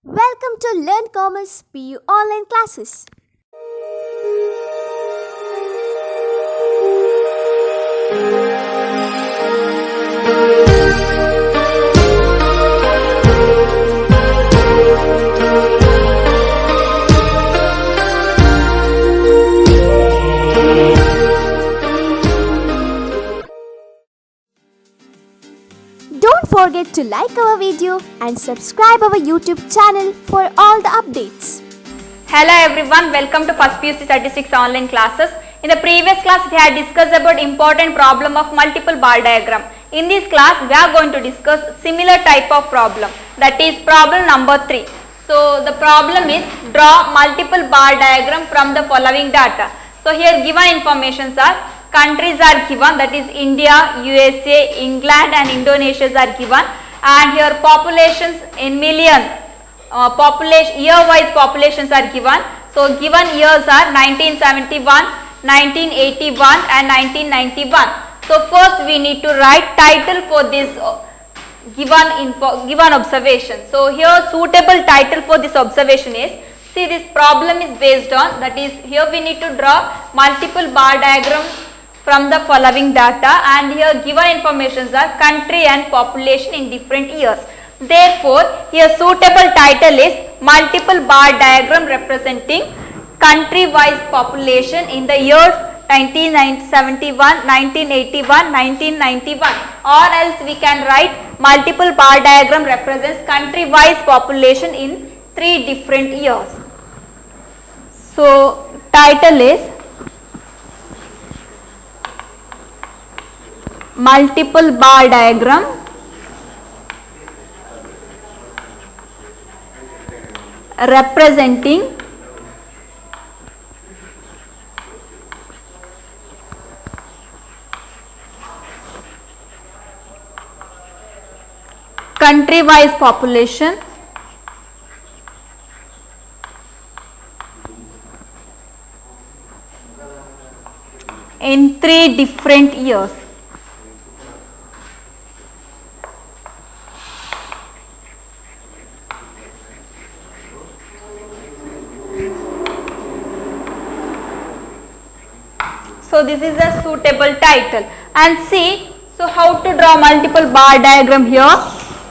Welcome to Learn Commerce PU online classes. Don't forget to like our video and subscribe our YouTube channel for all the updates. Hello everyone, welcome to First PUC 36 online classes. In the previous class, we had discussed about important problem of multiple bar diagram. In this class, we are going to discuss similar type of problem, that is problem number 3. So, the problem is draw multiple bar diagram from the following data. So, here given informations are countries are given, that is India, USA, England and Indonesia are given, and here populations in million, year-wise populations are given. So, given years are 1971, 1981 and 1991. So, first we need to write title for this given observation. So, here suitable title for this observation is, see, this problem is based on, that is here we need to draw multiple bar diagram from the following data, and here given informations are country and population in different years. Therefore, here suitable title is multiple bar diagram representing country wise population in the years 1971, 1981, 1991, or else we can write multiple bar diagram represents country wise population in 3 different years. So, title is multiple bar diagram representing country wise population in 3 different years. So, this is a suitable title, and see, so how to draw multiple bar diagram here.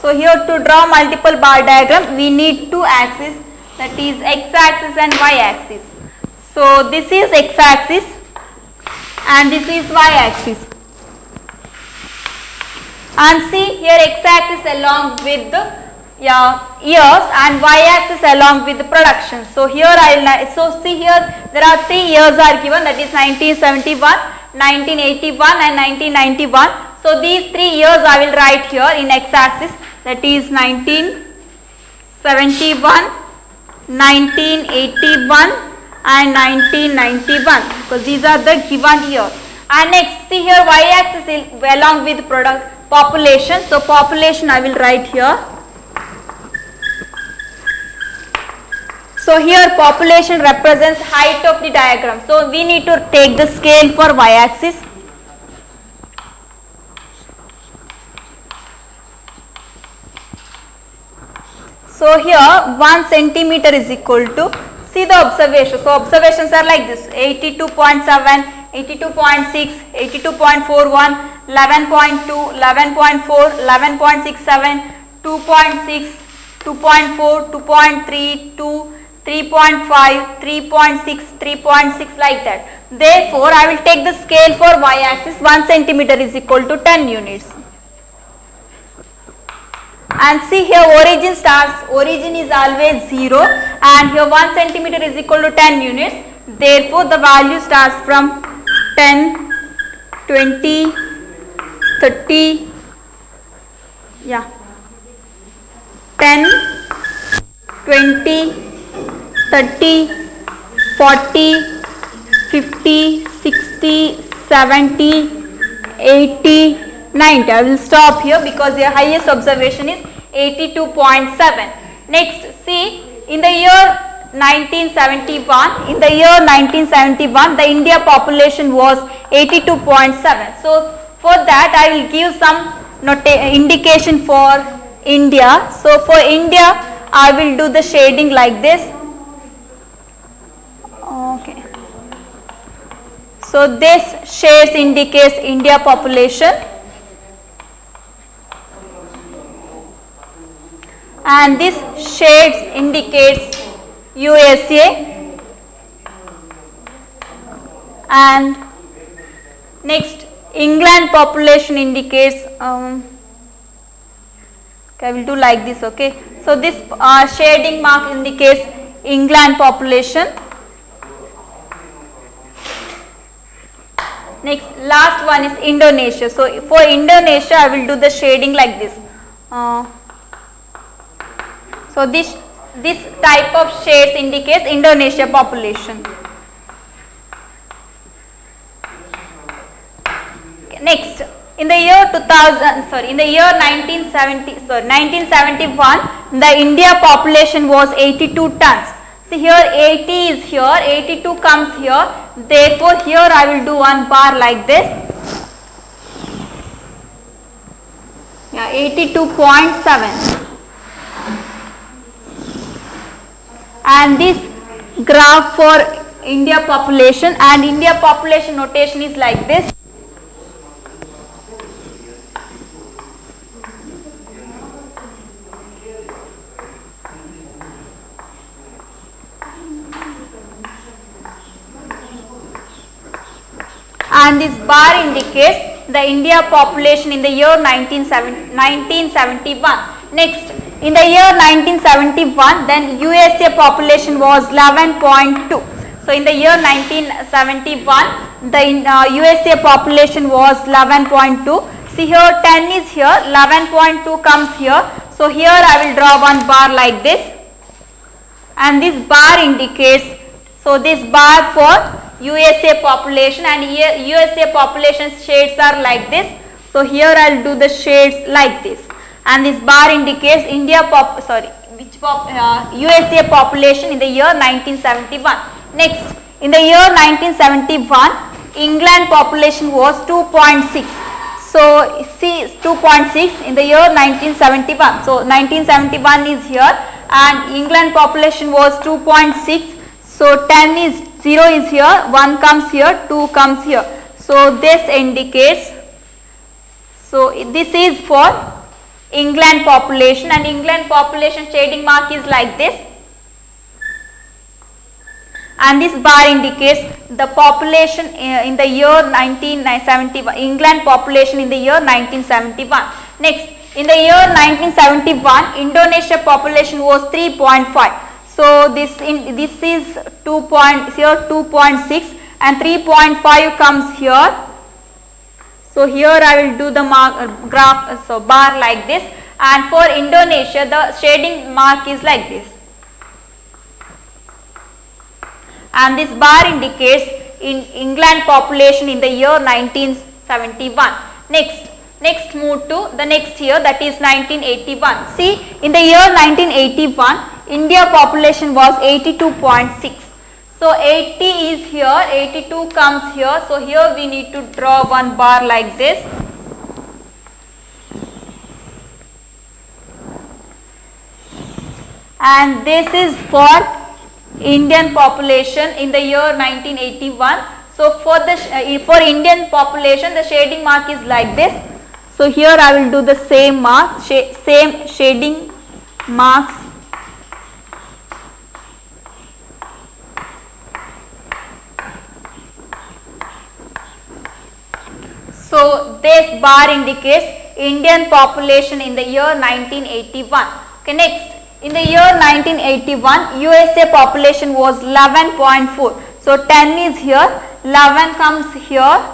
So, here to draw multiple bar diagram we need 2 axes, that is x axis and y axis. So, this is x axis and this is y axis, and see here x axis along with the years and y axis along with the production. So, here so see here there are 3 years are given, that is 1971, 1981 and 1991. So, these 3 years I will write here in x axis, that is 1971, 1981 and 1991, because these are the given years. And next see here y axis is along with population. So, population I will write here. So, here population represents height of the diagram. So, we need to take the scale for y axis. So, here 1 centimeter is equal to, see the observation. So, observations are like this: 82.7, 82.6, 82.41, 11.2, 11.4, 11.67, 2.6, 2.4, 2.3, 2, 3.5, 3.6, 3.6 like that. Therefore, I will take the scale for y axis. 1 centimeter is equal to 10 units. And see here origin is always 0, and here 1 centimeter is equal to 10 units. Therefore, the value starts from 10, 20, 30, 10, 20, 30, 40, 50, 60, 70, 80, 90. I will stop here because the highest observation is 82.7. Next, see, in the year 1971, the India population was 82.7. So, for that I will give some indication for India. So, for India I will do the shading like this. Okay. So this shades indicates India population, and this shades indicates USA, and next England population indicates I will do like this. Okay, so this shading mark indicates England population. Next, last one is Indonesia. So for Indonesia I will do the shading like this. So this type of shades indicates Indonesia population. Next, in the year 1971, the India population was 82 tons. See here 80 is here, 82 comes here, therefore here I will do one bar like this. Yeah, 82.7. And this graph for India population, and India population notation is like this. And this bar indicates the India population in the year 1971. Next, in the year 1971, then USA population was 11.2. So in the year 1971, the USA population was 11.2. See here 10 is here, 11.2 comes here. So here I will draw one bar like this, and this bar indicates, so this bar for USA population, and here USA population shades are like this. So here I will do the shades like this, and this bar indicates USA population in the year 1971. Next, in the year 1971, England population was 2.6. So see 2.6 in the year 1971. So 1971 is here, and England population was 2.6. So 10 is 0 is here, 1 comes here, 2 comes here. So this indicates, so this is for England population, and England population shading mark is like this, and this bar indicates the population in the year 1971, England population in the year 1971. Next, in the year 1971, Indonesia population was 3.5. So this is 2.6 and 3.5 comes here. So here I will do the graph, so bar like this, and for Indonesia the shading mark is like this, and this bar indicates in England population in the year 1971. Next move to the next year, that is 1981. See, in the year 1981, India population was 82.6. So 80 is here, 82 comes here. So here we need to draw one bar like this. And this is for Indian population in the year 1981. So for Indian population, the shading mark is like this. So here I will do the same mark, same shading marks. So this bar indicates Indian population in the year 1981. Okay, next, in the year 1981, USA population was 11.4. So 10 is here, 11 comes here.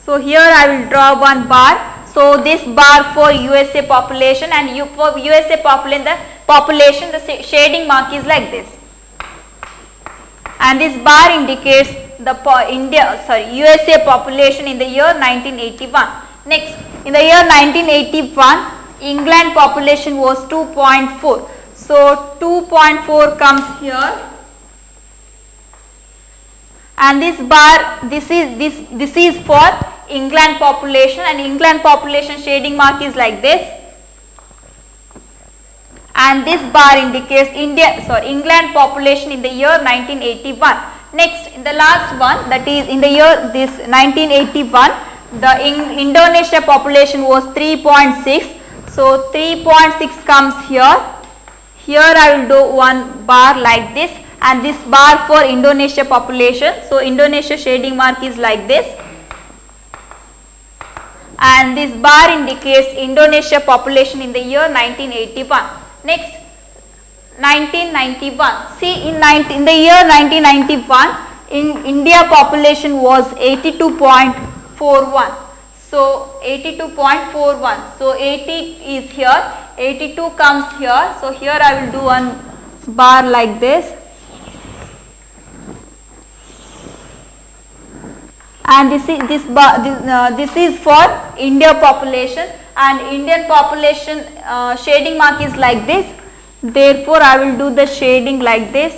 So here I will draw one bar. So this bar for USA population, and for USA population, the shading mark is like this. And this bar indicates the USA population in the year 1981. Next, in the year 1981, England population was 2.4. So 2.4 comes here, and this bar, this is for England population, and England population shading mark is like this. and this bar indicates England population in the year 1981. Next, in the last one, that is in the year this 1981, the Indonesia population was 3.6. So 3.6 comes here. Here I will do one bar like this, and this bar for Indonesia population. So Indonesia shading mark is like this, and this bar indicates Indonesia population in the year 1981. Next, 1991. See, in the year 1991, in India population was 82.41. So 82.41. So 80 is here, 82 comes here. So here I will do one bar like this, and this is for India population, and Indian population shading mark is like this. Therefore I will do the shading like this.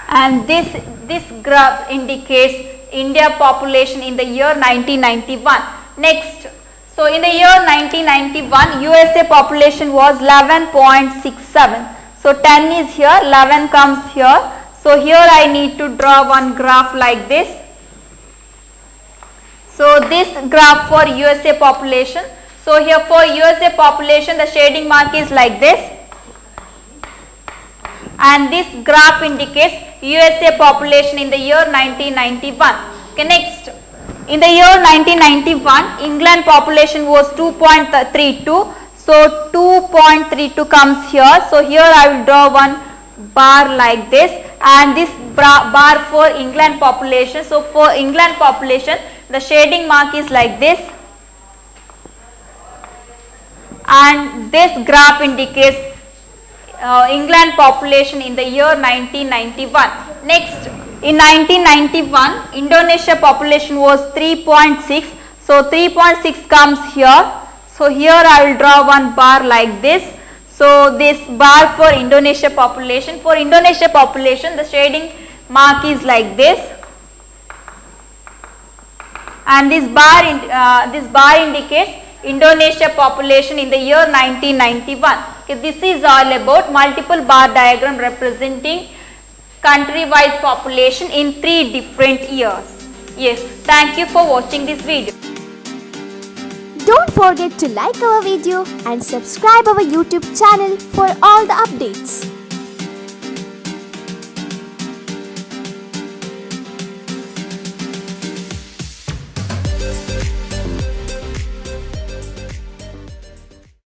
And this graph indicates India population in the year 1991. Next, so in the year 1991, USA population was 11.67. So 10 is here, 11 comes here. So here I need to draw one graph like this. So this graph for USA population. So here for USA population, the shading mark is like this, and this graph indicates USA population in the year 1991. Okay, next, in the year 1991, England population was 2.32. So 2.32 comes here. So here I will draw one bar like this, and this bar for England population. So for England population, the shading mark is like this, and this graph indicates England population in the year 1991. Next, in 1991, Indonesia population was 3.6. So 3.6 comes here. So here I will draw one bar like this. So this bar for Indonesia population. For Indonesia population, the shading mark is like this, and this bar indicates Indonesia population in the year 1991. Okay, this is all about multiple bar diagram representing country-wise population in 3 different years. Yes, thank you for watching this video. Don't forget to like our video and subscribe our YouTube channel for all the updates.